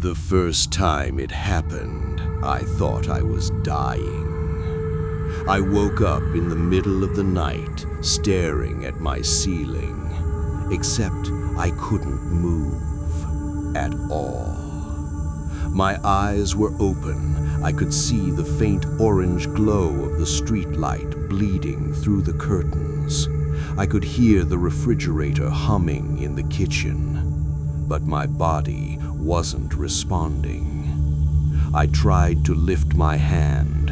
The first time it happened, I thought I was dying. I woke up in the middle of the night, staring at my ceiling, except I couldn't move at all. My eyes were open. I could see the faint orange glow of the streetlight bleeding through the curtains. I could hear the refrigerator humming in the kitchen, but my body wasn't responding. I tried to lift my hand.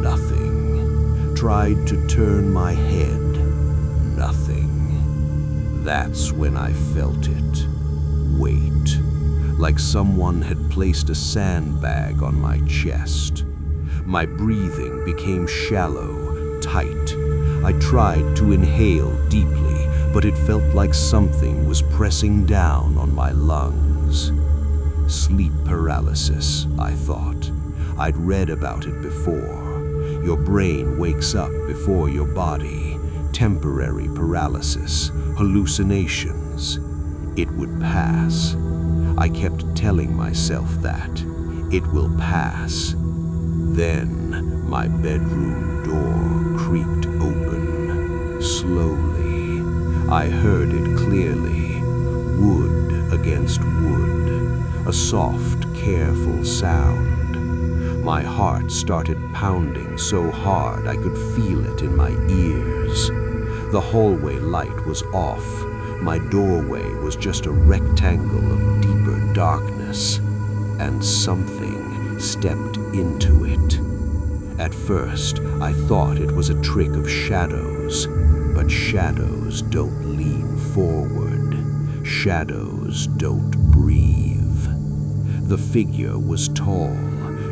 Nothing. Tried to turn my head. Nothing. That's when I felt it. Weight. Like someone had placed a sandbag on my chest. My breathing became shallow, tight. I tried to inhale deeply, but it felt like something was pressing down on my lungs. Sleep paralysis, I thought. I'd read about it before. Your brain wakes up before your body. Temporary paralysis, hallucinations. It would pass. I kept telling myself that. It will pass. Then my bedroom door creaked open. Slowly. I heard it clearly. Wood against wood. A soft, careful sound. My heart started pounding so hard I could feel it in my ears. The hallway light was off. My doorway was just a rectangle of deeper darkness, and something stepped into it. At first, I thought it was a trick of shadows, but shadows don't lean forward. Shadows don't breathe. The figure was tall,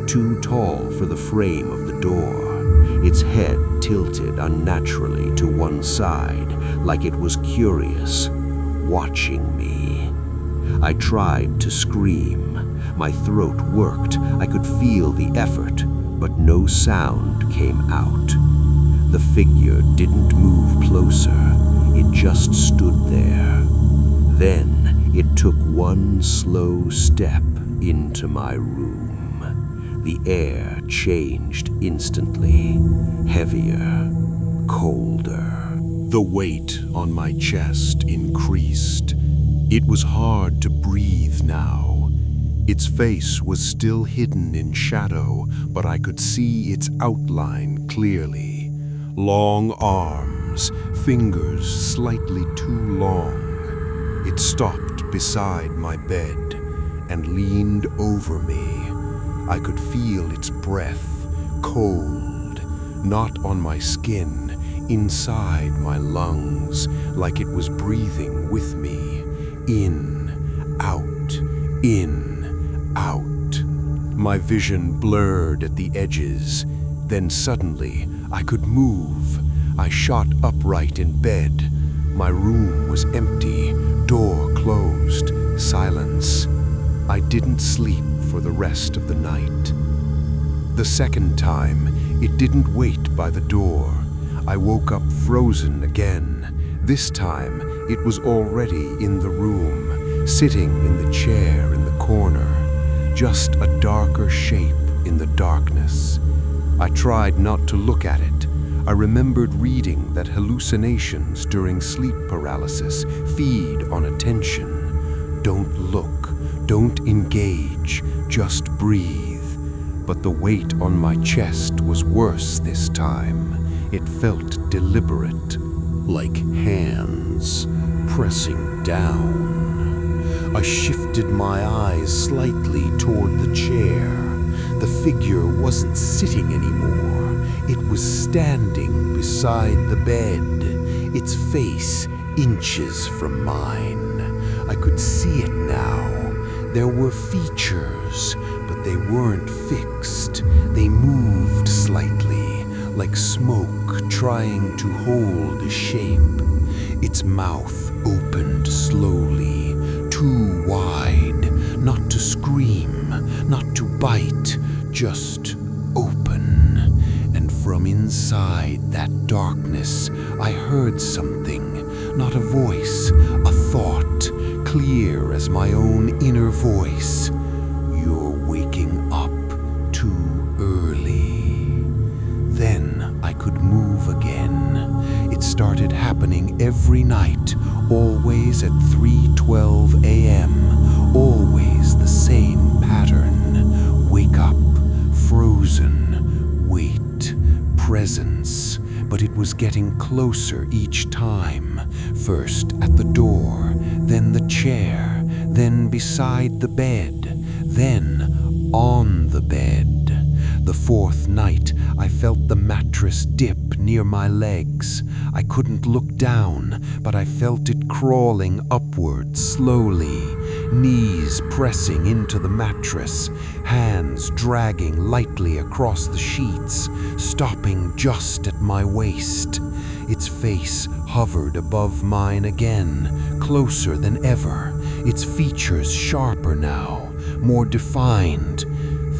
too tall for the frame of the door. Its head tilted unnaturally to one side, like it was curious, watching me. I tried to scream. My throat worked. I could feel the effort, but no sound came out. The figure didn't move closer. It just stood there. Then it took one slow step into my room. The air changed instantly, heavier, colder. The weight on my chest increased. It was hard to breathe now. Its face was still hidden in shadow, but I could see its outline clearly. Long arms, fingers slightly too long. It stopped beside my bed and leaned over me. I could feel its breath, cold, not on my skin, inside my lungs, like it was breathing with me. In, out, in, out. My vision blurred at the edges. Then suddenly, I could move. I shot upright in bed. My room was empty, door closed, silence. I didn't sleep for the rest of the night. The second time, it didn't wait by the door. I woke up frozen again. This time, it was already in the room, sitting in the chair in the corner, just a darker shape in the darkness. I tried not to look at it. I remembered reading that hallucinations during sleep paralysis feed on attention. Don't look, don't engage, just breathe. But the weight on my chest was worse this time. It felt deliberate, like hands pressing down. I shifted my eyes slightly toward the chair. The figure wasn't sitting anymore. It was standing beside the bed, its face inches from mine. I could see it now. There were features, but they weren't fixed. They moved slightly, like smoke trying to hold a shape. Its mouth opened slowly, too wide, not to scream, not to bite, just open. And from inside that darkness, I heard something, not a voice, a thought, clear as my own inner voice. started happening every night, always at 3:12 a.m., always the same pattern. Wake up, frozen, wait, presence. But it was getting closer each time. First at the door, then the chair, then beside the bed, then on the bed. The fourth night, I felt the mattress dip near my legs. I couldn't look down, but I felt it crawling upward slowly, knees pressing into the mattress, hands dragging lightly across the sheets, stopping just at my waist. Its face hovered above mine again, closer than ever, its features sharper now, more defined,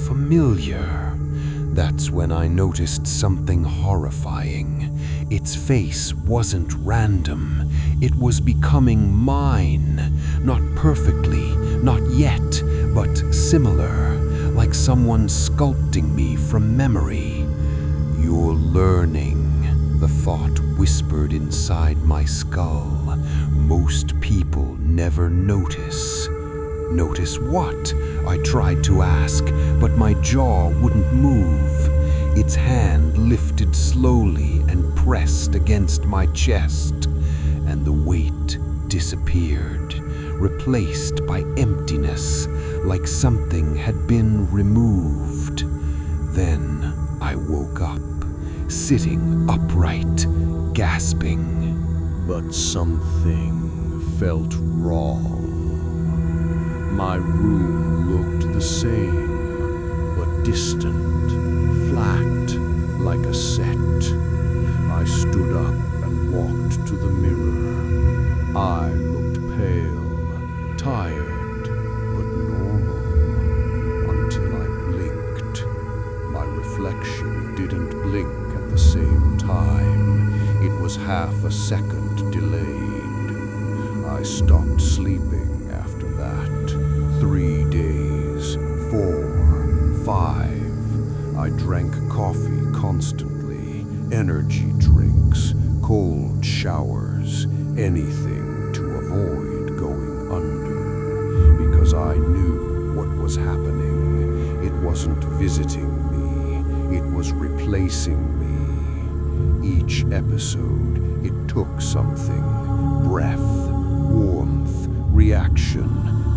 familiar. That's when I noticed something horrifying. Its face wasn't random. It was becoming mine. Not perfectly, not yet, but similar, like someone sculpting me from memory. You're learning, the thought whispered inside my skull. Most people never notice. Notice what? I tried to ask, but my jaw wouldn't move. Its hand lifted slowly and pressed against my chest, and the weight disappeared, replaced by emptiness, like something had been removed. Then I woke up, sitting upright, gasping. But something felt wrong. My room looked the same, but distant, flat, like a set. I stood up and walked to the mirror. I looked pale, tired, but normal, until I blinked. My reflection didn't blink at the same time. It was half a second delayed. I stopped sleeping after that. 3 days, 4, 5. I drank coffee constantly, energy drinks, cold showers, anything to avoid going under. Because I knew what was happening. It wasn't visiting me, it was replacing me. Each episode, it took something. Breath, warmth, reaction,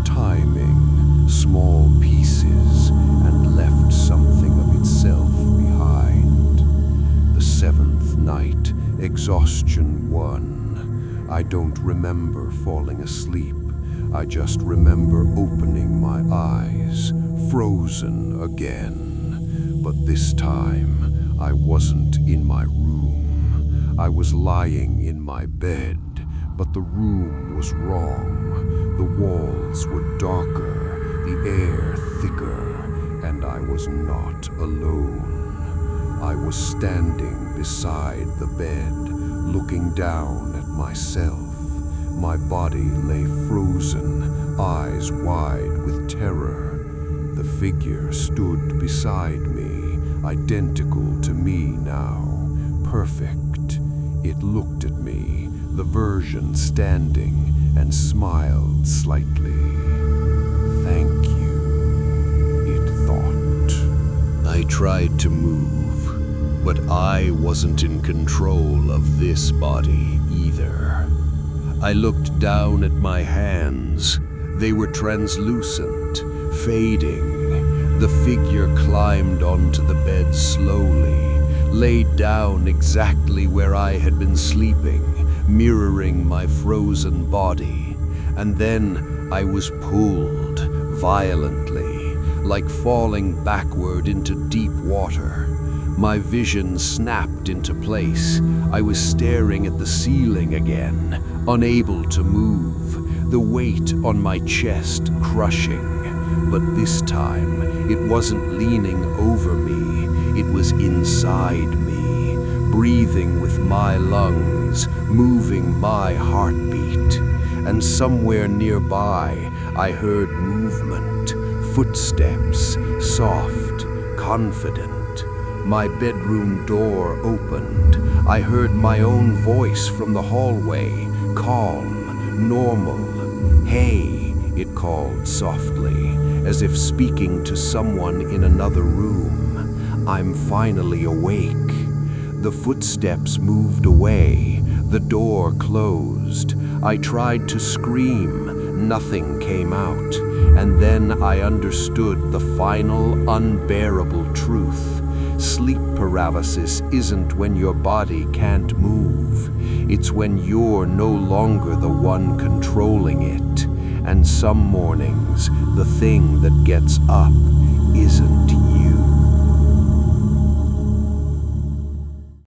timing, small pieces, and left something of itself behind. The 7th night, exhaustion won. I don't remember falling asleep. I just remember opening my eyes, frozen again. But this time, I wasn't in my room. I was lying in my bed, but the room was wrong. The walls were darker, the air thicker, and I was not alone. I was standing beside the bed, looking down at myself. My body lay frozen, eyes wide with terror. The figure stood beside me, identical to me now, perfect. It looked at me, the version standing, and smiled slightly. Thank you, it thought. I tried to move, but I wasn't in control of this body either. I looked down at my hands. They were translucent, fading. The figure climbed onto the bed slowly, laid down exactly where I had been sleeping, mirroring my frozen body. And then I was pulled violently, like falling backward into deep water. My vision snapped into place. I was staring at the ceiling again, unable to move, the weight on my chest crushing. But this time, it wasn't leaning over me, it was inside me, breathing with my lungs, moving my heartbeat. And somewhere nearby, I heard movement, footsteps, soft, confident. My bedroom door opened. I heard my own voice from the hallway, calm, normal. "Hey," it called softly, as if speaking to someone in another room. "I'm finally awake." The footsteps moved away. The door closed. I tried to scream. Nothing came out. And then I understood the final, unbearable truth. Sleep paralysis isn't when your body can't move. It's when you're no longer the one controlling it. And some mornings, the thing that gets up isn't you.